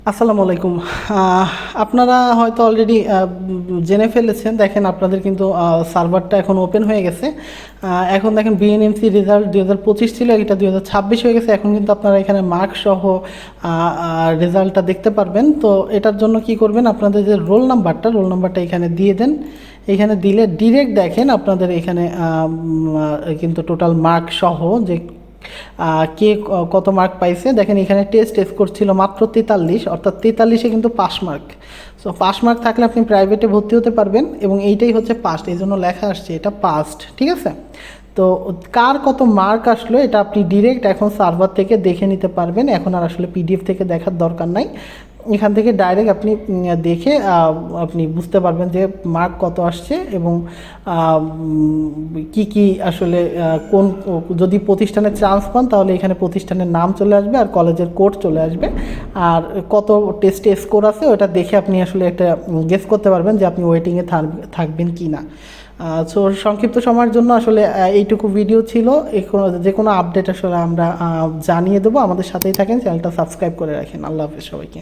আসসালামু আলাইকুম। আপনারা হয়তো অলরেডি জেনে ফেলেছেন। দেখেন আপনাদের কিন্তু সার্ভারটা এখন ওপেন হয়ে গেছে। এখন দেখেন বিএনএমসি রেজাল্ট 2025 ছিল, এটা 2026 হয়ে গেছে। এখন কিন্তু আপনারা এখানে মার্ক সহ রেজাল্টটা দেখতে পারবেন। তো এটার জন্য কি করবেন, আপনাদের যে রোল নাম্বারটা এখানে দিয়ে দেন। এখানে দিলে ডিরেক্ট দেখেন আপনাদের এখানে কিন্তু টোটাল মার্ক সহ যে কে কত মার্ক পাইছে। দেখেন এখানে টেস্ট স্কোর ছিল মাত্র 43, অর্থাৎ 43-এ কিন্তু pass mark. So pass mark থাকলে আপনি প্রাইভেটে ভর্তি হতে পারবেন, এবং এইটাই হচ্ছে পাস্ট, এই জন্য লেখা আসছে এটা পাস্ট। ঠিক আছে, তো কার কত মার্ক আসলো এটা আপনি ডিরেক্ট এখন সার্ভার থেকে দেখে নিতে পারবেন। এখন আর আসলে পিডিএফ থেকে দেখার দরকার নাই, এখান থেকে ডাইরেক্ট আপনি দেখে আপনি বুঝতে পারবেন যে মার্ক কত আসছে, এবং কি কি আসলে কোন, যদি প্রতিষ্ঠানে চান্স পান তাহলে এখানে প্রতিষ্ঠানের নাম চলে আসবে আর কলেজের কোড চলে আসবে, আর কত টেস্টে স্কোর আছে ওটা দেখে আপনি আসলে একটা গেস করতে পারবেন যে আপনি ওয়েটিংয়ে থাকবেন কি না। সো সংক্ষিপ্ত সময়ের জন্য আসলে এইটুকু ভিডিও ছিল। যে কোনো আপডেট আসলে আমরা জানিয়ে দেবো। আমাদের সাথেই থাকেন, চ্যানেলটা সাবস্ক্রাইব করে রাখেন। আল্লাহ হাফেজ সবাইকে।